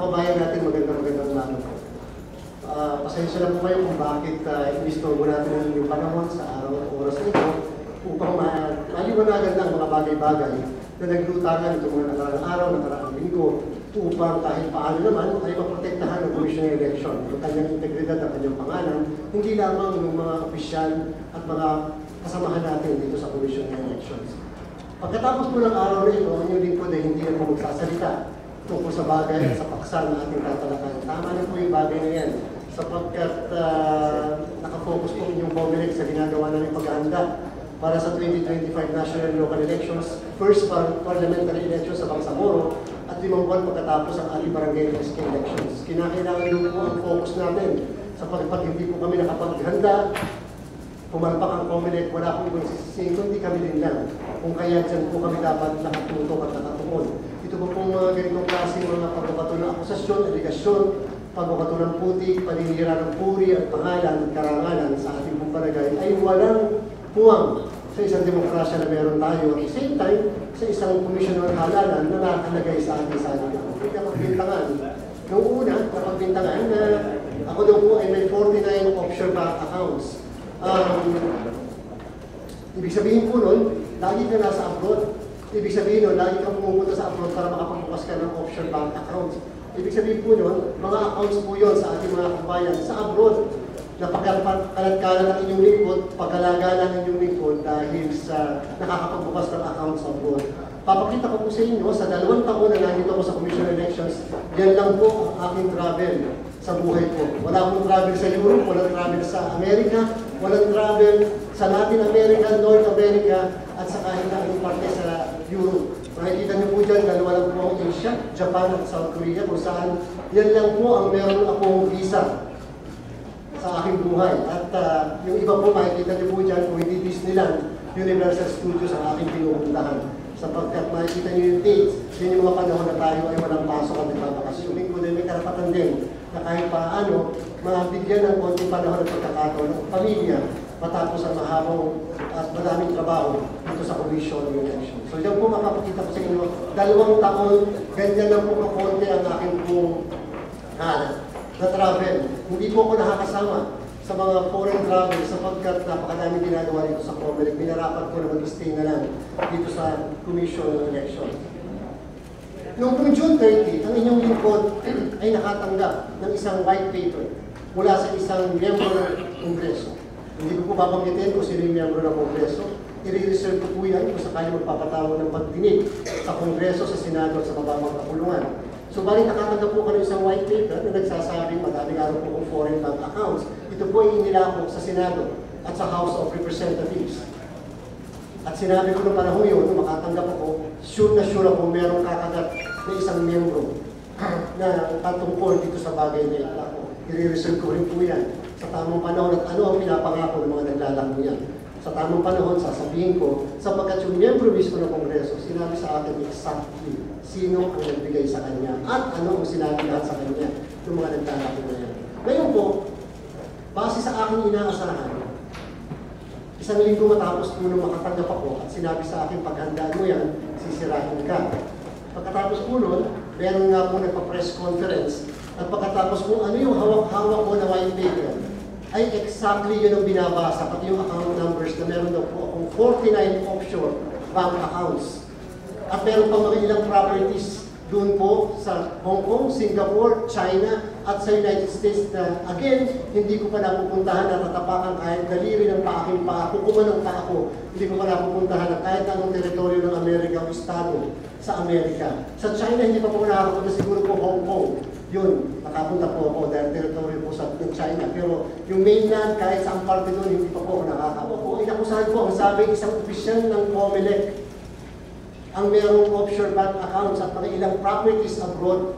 kababayan natin, magandang umaga po. Pasensya na po kayo kung bakit inistorbo natin yung panahon sa araw at oras nito upang maliwanagan ng mga bagay-bagay na naglutangan itong mga nakaraang araw, nakaraang linggo, upang kahit paano naman ay maprotektahan ng Commission on Election, yung kanyang integridad at kanyang pangalan, hindi lamang ng mga opisyal at mga kasamahan natin dito sa Commission on Elections. Pagkatapos po ng araw na ito, ang inyong lingkod ay hindi na po magsasalita tungkol sa bagay at sa paksa ng ating tatalakayan. Tama na po yung bagay na yan, sapagkat nakafocus po inyong COMELEC sa ginagawa namin paghahanda para sa 2025 National and Local Elections, first parliamentary elections sa Bangsamoro, at 5 buwan pagkatapos ang ating barangay elections. Kinakailangan din po ang focus natin sapagkat pag hindi po kami nakapaghanda, pumalpak ang COMELEC, wala pong ibang sisising, kundi kami din lang. Kung kaya dyan po kami dapat nakatutok at nakatukod. Ito po pong mga ganitong klase mga pagbabato ng akusasyon, aligasyon, pagbabato ng putik, paninira ng puri at pangalan at karangalan sa ating pong barangay ay walang puwang sa isang demokrasya na meron tayo. At the same time, sa isang komisyon ng halalan na nakalagay sa ating salita. Hindi napagbintangan. Noong una, napagbintangan na ako daw po ay may 49 offshore bank accounts. Ibig sabihin po nun, lagi ka nasa abroad. Ibig sabihin nun, lagi ka pumunta sa abroad para makapagbukas ka ng offshore bank accounts. Ibig sabihin po nun, mga accounts po yun sa ating mga kabayan sa abroad. Napagkalat-kalat ang inyong lingkod, pagkalagalan ang inyong lingkod dahil sa nakakapagbukas ng accounts abroad. Papakita ko po sa inyo, sa 2 taon na nandito ako sa Commission on Elections, yan lang po ang aking travel sa buhay ko. Wala akong travel sa Europe, walang travel sa Amerika, walang travel sa Latin America, North America, at sa kahit na anong parte sa Europe. Makikita niyo po dyan, 2 lang po ang Asia, Japan at South Korea, kung saan yan lang po ang meron akong visa sa aking buhay. At yung iba po, makikita niyo po dyan, kung hindi Disneyland, Universal Studios ang aking pinupuntahan. Sapagkat makikita niyo yung dates, yun yung mga panahon na tayo ay walang pasok at nagbabakasyon. Lingkod ay may karapatan din na kahit paano, mabigyan ng konting panahon at pagkakataon ng pamilya matapos ang mahabang at madaming trabaho dito sa Commission on Election. So yan po makapakita ko sa inyo, 2 taon, ganyan lang po kakonti ang aking pong na travel. Hindi po ako nakakasama sa mga foreign travel sapagkat napakadaming ginagawa dito sa COMELEC. Minarapat ko na mag-stay na lang dito sa Commission on Election. Noong June 30, ang inyong lingkod ay nakatanggap ng isang white paper mula sa isang miyembro ng Kongreso. Hindi ko po babanggitin kung sino yung miyembro ng Kongreso. I-reserve ko po yan kung sakali magpapatawag ng pagdinig sa Kongreso, sa Senado at sa mababang kapulungan. So bali nakatanggap po kami isang white paper na nagsasabing madaming araw po kung foreign bank accounts. Ito po ay inilako sa Senado at sa House of Representatives. At sinabi ko noong panahon yun, nung makatanggap ako, sure ako merong kakagat na isang miyembro na patungkol dito sa bagay na ito. I-reserve ko rin po yan sa tamang panahon at ano ang pinapangako ng mga naglalako yan. Sa tamang panahon, sasabihin ko, sapagkat yung miyembro mismo ng Kongreso, sinabi sa akin exactly sino ang nagbigay sa kanya at ano ang sinabi lahat sa kanya ng mga naglalako na yan. Ngayon po, base sa aking inaasahan, isang linggo matapos po nung makatanggap ako at sinabi sa akin, paghandaan mo yan, sisirahin ka. Pagkatapos po nun, meron nga po nagpa-press conference at pagkatapos po, ano yung hawak-hawak ko na white paper, ay exactly yun ang binabasa, pati yung account numbers na meron daw po akong 49 offshore bank accounts. At meron pa mga ilang properties doon po sa Hong Kong, Singapore, China, at sa United States na, again, hindi ko pa napupuntahan at tatapakan kahit daliri ng paaking paa, kukuman ng paa ko, hindi ko pa napupuntahan at kahit anong teritoryo ng Amerika o estado sa Amerika. Sa China, hindi pa po nakakapunta, siguro po Hong Kong. Yun, nakapunta po ako dahil teritoryo po sa China. Pero yung mainland, kahit saan parte doon, hindi pa po ako nakakapunta. Inakusahan po, ang sabi isang opisyal ng COMELEC, ang merong offshore bank accounts at mga ilang properties abroad.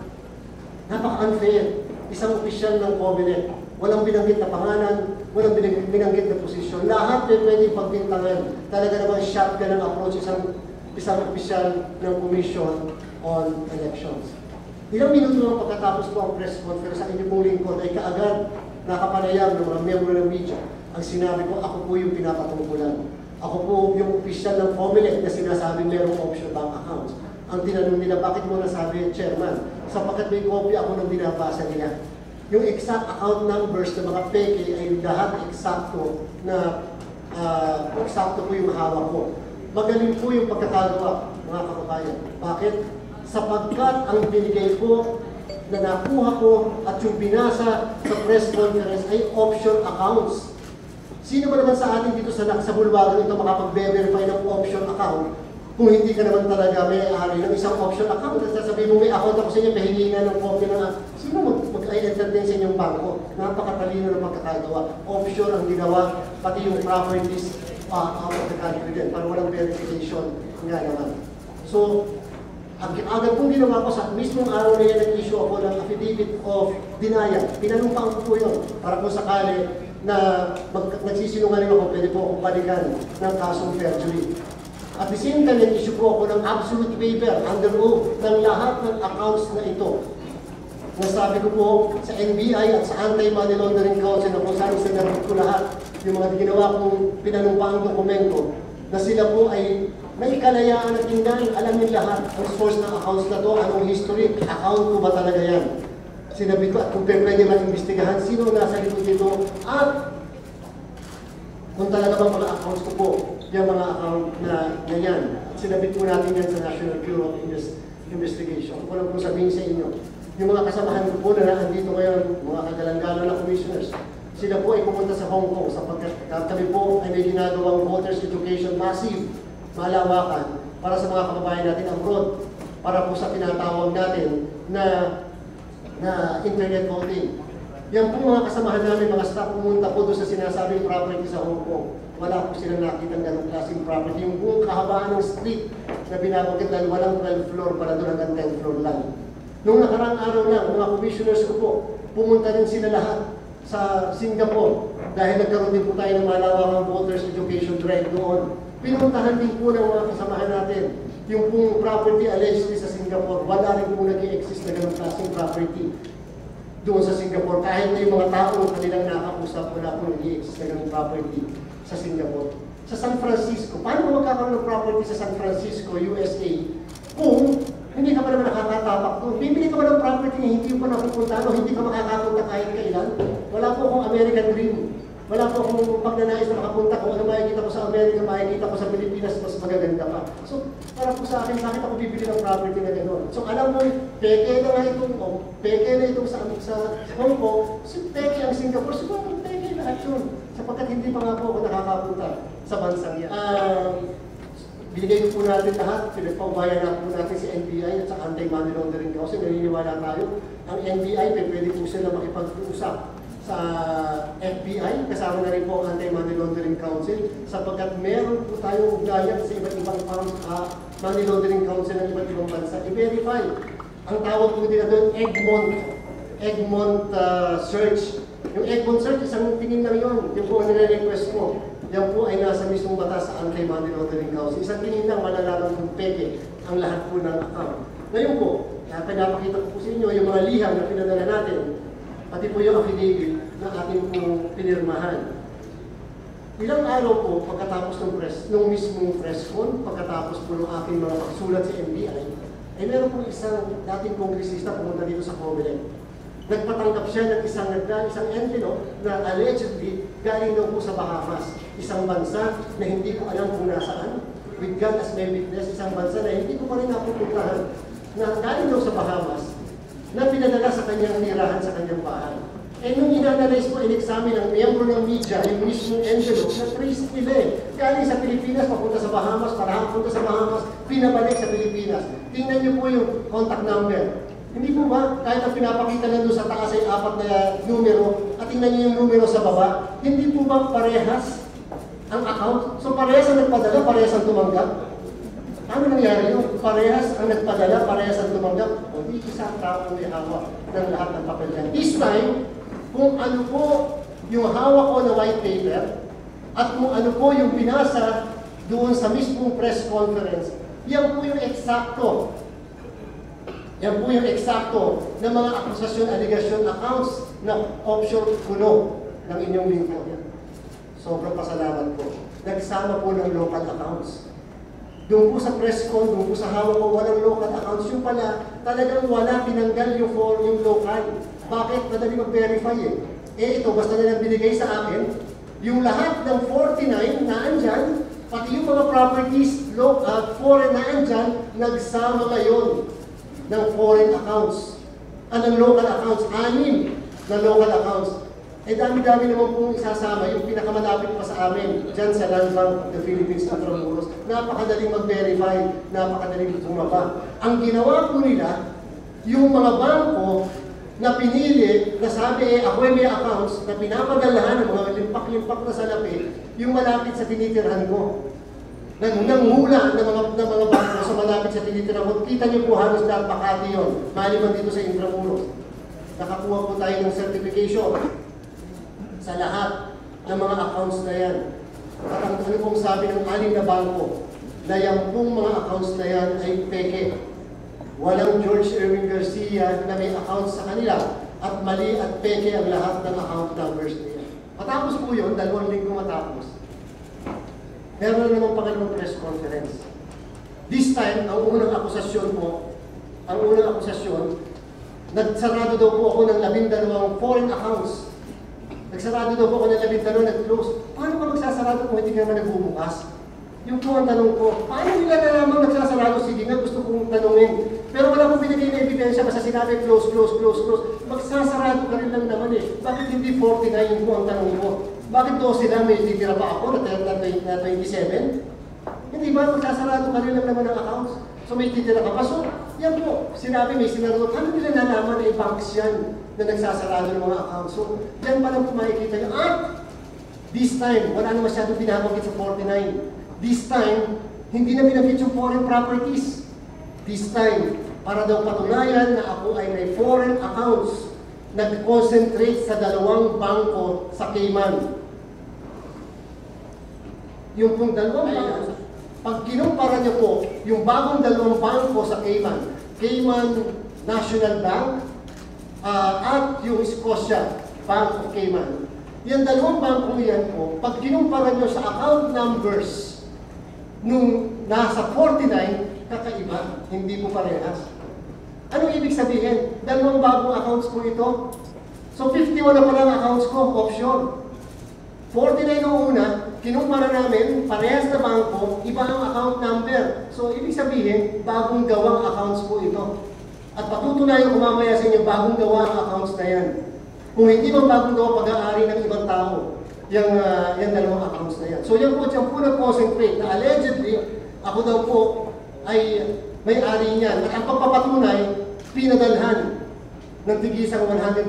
Napaka-unfair. Isang opisyal ng COMELEC. Walang binanggit na pangalan, walang binanggit na posisyon. Lahat pwedeng pagbintangan. Talaga naman shotgun ang approach isang opisyal ng Commission on Elections. Ilang minuto lang pagkatapos po ang press conference sa inyong pong lingkod ay kaagad nakapanayam ng mga miyembro ng media. Ang sinabi ko, ako po yung pinapatungkulan. Ako po yung opisyal ng COMELEC na sinasabing merong offshore bank accounts. Ang tinanong nila, bakit mo nasabi, Chairman? sapagkat may kopya ako ng binabasa nila. Yung exact account numbers ng mga peke ay lahat eksakto na eksakto po yung hawak ko. Magaling po yung pagkakagawa, mga kababayan. Bakit? Sapagkat ang binigay ko na nakuha ko at yung binasa sa press conference ay option accounts. Sino ba naman sa atin dito sa Bulwagan ito makapag-verify ng option account kung hindi ka naman talaga may-ari ng isang option account? At sasabihin mo may account ako sa inyo, pahingi na ng copy ng sino mag-entertain sa inyong bangko? Napakatalino ng pagkakagawa. Option ang ginawa, pati yung properties out of the country din, para walang verification nga naman. So, agad pong ginawa ko sa mismong araw na yan, nag-issue ako ng affidavit of denial. Pinanumpang ko po yun para kung sakali na nagsisinungaling ako, pwede po akong balikan ng kasong perjury. At the same time, nag-issue po ako ng absolute waiver under oath ng lahat ng accounts na ito. Nasabi ko po sa NBI at sa Anti-Money Laundering Council na kung saan sinarap ko lahat yung mga ginawa kong pinanumpang dokumento na sila po ay may kalayaan at tingnan, alamin lahat ang source ng accounts na to, anong history, account ko ba talaga yan. Sinabi ko at kung pwede mag-imbestigahan sino nasa likod dito at kung talaga bang mga accounts ko po, yung mga account na yan. Sinabit po natin yan sa National Bureau of Investigation. Kung lang po sabihin sa inyo, yung mga kasamahan ko po na nandito ngayon, mga kagalang-galang na commissioners, sila po ay pumunta sa Hong Kong sapagkat kami po ay may ginagawang voters education massive, malawakan, para sa mga kababayan natin abroad, para po sa tinatawag natin na internet voting. Yan po mga kasamahan namin, mga staff, pumunta po doon sa sinasabing property sa Hong Kong. Wala po silang nakitang ganong klaseng property. Yung buong kahabaan ng street na binabanggit dahil walang 12 floor para doon hanggang 10 floor lang. Noong nakaraang araw lang, mga commissioners ko po, pumunta rin sila lahat sa Singapore dahil nagkaroon din po tayo ng malawakang voters education drive doon. Pinuntahan din po ng mga kasamahan natin yung pong property allegedly sa Singapore. Wala rin po nag-i-exist na ganong klaseng property doon sa Singapore. Kahit na yung mga tao kanilang nakakusap, wala po nag-i-exist na ganong property sa Singapore. Sa San Francisco, paano magkakaroon ng property sa San Francisco, USA, kung hindi ka pa naman nakakatapak doon? Bibili ka ba ng property na hindi pa napupunta o hindi ka makakapunta kahit kailan? Wala po akong American dream. Wala po akong pagnanais na makapunta. Kung ano makikita ko sa Amerika, makikita ko sa Pilipinas, mas magaganda pa. So, para po sa akin, bakit ako bibili ng property na gano'n? So, alam mo, peke na nga itong, peke na itong sa Hong Kong, peke ang Singapore, siguro peke lahat yun. Sapagkat hindi pa nga po ako nakakapunta sa bansang yan. Binigay po natin lahat, pinagpaubayan na po natin si NBI at sa Anti-Money Laundering Council. Naniniwala tayo, ang NBI, pwede po sila makipag-usap sa FBI, kasama na rin po ang Anti-Money Laundering Council, sapagkat meron po tayong ugnayan sa iba't ibang Money Laundering Council ng iba't ibang bansa. I-verify. Ang tawag po nila doon, Egmont search. Yung Egmont search, isang tingin lang yun. Yung po ang nire-request ko. Yan po ay nasa mismong batas sa Anti-Money Laundering Council. Isang tingin lang, malalaman kung peke ang lahat po ng account. Ngayon po, pinapakita ko po sa inyo yung mga liham na pinadala natin, pati po yung affidavit na ating pong pinirmahan. Ilang araw po pagkatapos ng mismong press con, pagkatapos po ng aking mga pagsulat sa NBI, ay meron po isang dating kongresista pumunta dito sa Comelec. Nagpatanggap siya ng isang envelope na allegedly galing daw po sa Bahamas. Isang bansa na hindi ko alam kung nasaan. With God as my witness, isang bansa na hindi ko pa rin napupuntahan na galing daw sa Bahamas na pinadala sa kanyang tirahan sa kanyang bahay. Eh nung in-analyze po, in-examine ng miyembro ng media, yung mismong envelope na trace nila galing sa Pilipinas, papunta sa Bahamas, papunta sa Bahamas, pinabalik sa Pilipinas. Tingnan niyo po yung contact number. Hindi po ba, kahit ang pinapakita na doon sa taas ay 4 na numero, at tingnan niyo yung numero sa baba, hindi po ba parehas ang account? So parehas ang nagpadala, parehas ang tumanggap? Ano nangyari yun? Parehas ang nagpadala, parehas ang tumanggap? O di isang tao may hawak ng lahat ng papel yan. This time, kung ano po yung hawak ko na white paper, at kung ano po yung binasa doon sa mismong press conference, yan po yung eksakto. Yan po yung eksakto ng mga akusasyon, allegation, accounts na offshore kuno ng inyong lingkod. Sobrang pasalamat po. Nagsama po ng local accounts. Doon po sa press con, doon po sa hawak ko, walang local accounts. Yung pala, talagang wala, tinanggal yung local. Bakit? Madali mag-verify eh. Ito, basta nilang binigay sa akin, yung lahat ng 49 na andyan, pati yung mga properties, foreign na andyan, nagsama ngayon ng foreign accounts. Ng local accounts, 6 na local accounts. Dami-dami naman pong isasama, yung pinakamalapit pa sa amin, dyan sa Land Bank of the Philippines, Intramuros. Napakadaling mag-verify, napakadaling bumaba. Ang ginawa po nila, yung mga bangko na pinili, na sabi ako may accounts, na pinapadalahan ng mga limpak-limpak na salapi, yung malapit sa tinitirhan ko. Nangula ng mga bangko sa malapit sa tinitirhan ko. Kita niyo po halos lahat Makati yun, maliban dito sa Intramuros. Nakakuha po tayo ng certification sa lahat ng mga accounts na yan. At ang ano pong sabi ng 6 na bangko, na yung pong mga accounts na yan ay peke. Walang George Erwin Garcia na may accounts sa kanila at mali at peke ang lahat ng account numbers nila. Matapos po yun, 2 linggo matapos. Meron na namang pangalawang press conference. This time, ang unang akusasyon po, nagsarado daw po ako ng 12 foreign accounts. Nagsarado daw po ako ng 12, nag-close. Paano ka magsasarado kung hindi ka naman nagbubukas? Yung po ang tanong ko, paano nila nalaman nagsasarado? Sige nga, gusto kong tanongin. Pero wala akong binigay na ebidensya, basta sinabi close. Magsasarado ka rin lang naman eh. Bakit hindi 49 yung po ang tanong ko? Bakit 12 lang, may titira pa ako na 27? Hindi ba, magsasarado ka rin lang naman ng accounts? So may titira ka pa. So, yan po, sinabi may sinarot. Ano nila nalaman na banks yan na nagsasarado ng mga accounts? So, yan pa lang po makikita nyo. At this time, wala na masyadong binabanggit sa 49. This time, hindi na binanggit yung foreign properties. This time, para daw patunayan na ako ay may foreign accounts, nag-concentrate sa 2 bangko sa Cayman. Yung pong 2 bangko, pag kinumpara niyo po, yung bagong 2 bangko sa Cayman, Cayman National Bank, at yung Scotia Bank of Cayman. Yung 2 bangko yan po, pag kinumpara niyo sa account numbers, nung nasa 49, kakaiba, hindi po parehas. Anong ibig sabihin? 2 bagong accounts po ito. So 51 na pala ang accounts ko, offshore. 49 noong una, kinumpara namin, parehas na bangko, iba ang account number. So ibig sabihin, bagong gawang accounts po ito. At patutunayan ko mamaya sa inyo, bagong gawa ang accounts na yan. Kung hindi bang bagong gawa pag-aari ng ibang tao, yung 2 accounts na yan. So yan po, dyan po nag-concentrate na allegedly, ako daw po ay may-ari niyan. At ang pagpapatunay, pinadalhan ng tigisang $100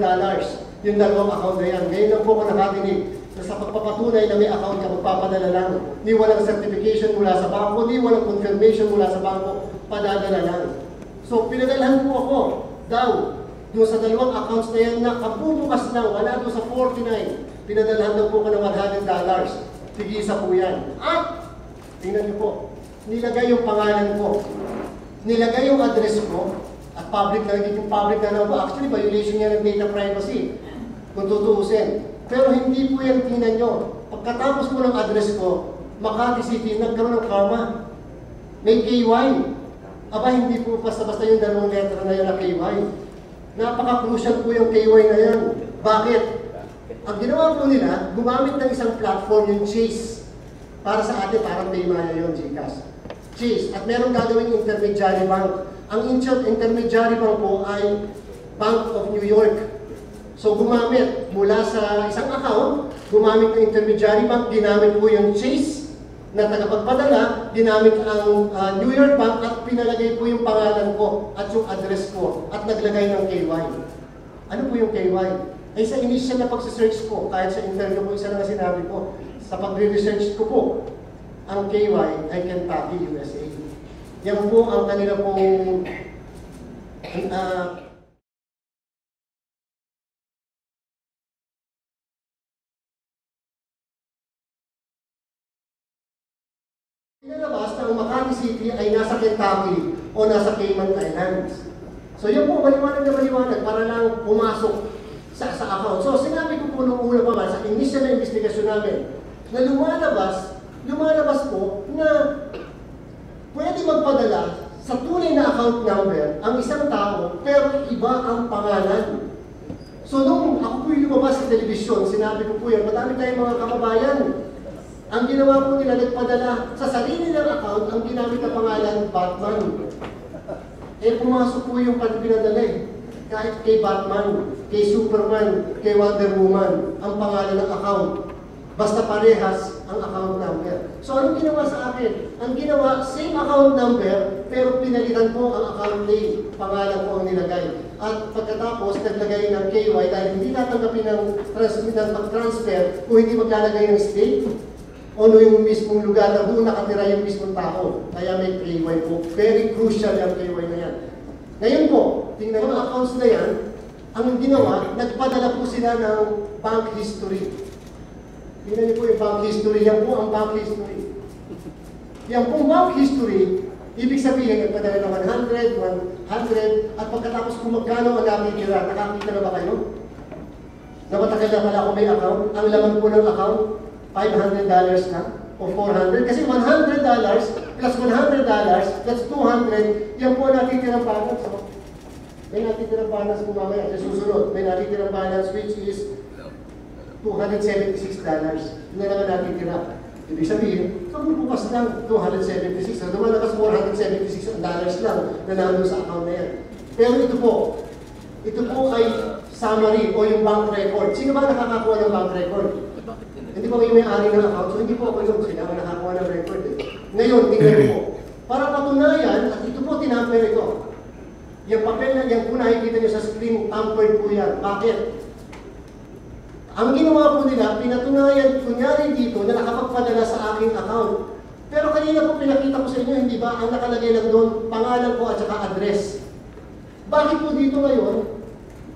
yung 2 account na yan. Ngayon lang po ako nakatinig na sa pagpapatunay na may account ka, magpapadala lang. Ni walang certification mula sa bangko, ni walang confirmation mula sa bangko, padadala lang. So pinadalhan po ako daw doon sa 2 accounts na yan na kabubukas lang, wala doon sa 49. Pinadalhan daw po ko ng $100. Tigisa po yan. At, tingnan niyo po, nilagay yung pangalan ko. Nilagay yung address ko. At public na, nagiging public na lang po. Actually, violation niya ng data privacy. Kung tutuusin. Pero hindi po yan, tingnan nyo. Pagkatapos po ng address ko, Makati City, nagkaroon ng karma. May KY. Aba, hindi po basta-basta yung 2 letra na yan na KY. Napaka-crucial po yung KY na yan. Bakit? Ang ginawa po nila, gumamit ng isang platform yung Chase. Para sa atin, parang Paymaya yun, GCash. Chase. At meron gagawing intermediary bank. Ang intermediary bank po ay Bank of New York. So gumamit mula sa isang account, gumamit ng intermediary bank, ginamit po yung Chase na tagapagpadala, ginamit ang New York Bank at pinalagay po yung pangalan ko at yung address ko at naglagay ng KY. Ano po yung KY? Ay sa initial na pagsisearch ko, kahit sa interview ko, isa na sinabi ko, sa pagre-research ko po, ang KY ay Kentucky, USA. Yan po ang kanila pong pinalabas na ang Makati City ay nasa Kentucky o nasa Cayman Islands. So yun po, maliwanag na maliwanag para lang pumasok sa account. So sinabi ko po nung una pa man, sa initial na investigasyon namin, na lumalabas po na pwede magpadala sa tunay na account number ang isang tao, pero iba ang pangalan. So nung ako po yung lumabas sa telebisyon, sinabi ko po yan, madami tayong mga kababayan. Ang ginawa po nila, nagpadala sa sarili ng account, ang ginamit na pangalan, Batman. Eh pumasok po yung pinadala eh. Kahit kay Batman, kay Superman, kay Wonder Woman, ang pangalan ng account. Basta parehas ang account number. So anong ginawa sa akin? Ang ginawa, same account number, pero pinalitan po ang account name. Pangalan po ang nilagay. At pagkatapos, naglagay ng KY dahil hindi tatanggapin ng transfer kung hindi maglalagay ng state o yung mismong lugar na doon nakatira yung mismong tao. Kaya may KY po. Very crucial yung KY na yan. Ngayon po, tingnan mo ang accounts na yan, ang ginawa, nagpadala po sila ng bank history. Tingnan niyo po yung bank history. Yan po ang bank history. Yan pong bank history, ibig sabihin, nagpadala ng 100, 100, at pagkatapos kung magkano ang nakikita, nakakita na ba kayo? Na matagal na pala ako may account, ang laman po ng account, $500 na o $400. Kasi $100 plus $100, that's $200, yan po ang natitirang balance. So, may natitirang balance po mamaya sa susunod. May natitirang balance which is $276. Yun na naman natitira. Ibig sabihin, bukas lang, 276. So, lumalakas $476 lang na nandun sa account na yan. Pero ito po ay summary o yung bank record. Sino ba nakakakuha ng bank record? Hindi po kayo may-ari ng account, so hindi po ako yung sila nakakuha ng record. Ngayon, tingnan po. Para patunayan, at ito po tinamper ito. Yung papel na yan po nakikita nyo sa screen, tampered po yan. Bakit? Ang ginawa po nila, pinatunayan, kunyari dito, na nakapagpadala sa aking account. Pero kanina po pinakita ko sa inyo, hindi ba, ang nakalagay lang doon, pangalan ko at saka address. Bakit po dito ngayon,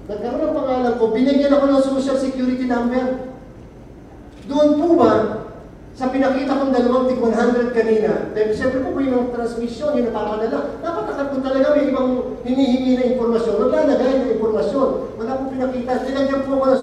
nagkaroon ng pangalan ko, binigyan ako ng social security number. Doon po ba, sa pinakita kong dalawang tig 100 kanina, dahil siyempre po yung transmission, yung napapadala, dapat kung talaga may ibang hinihingi na informasyon, maglalagay na informasyon. Wala po pinakita, tinagyan po ako ng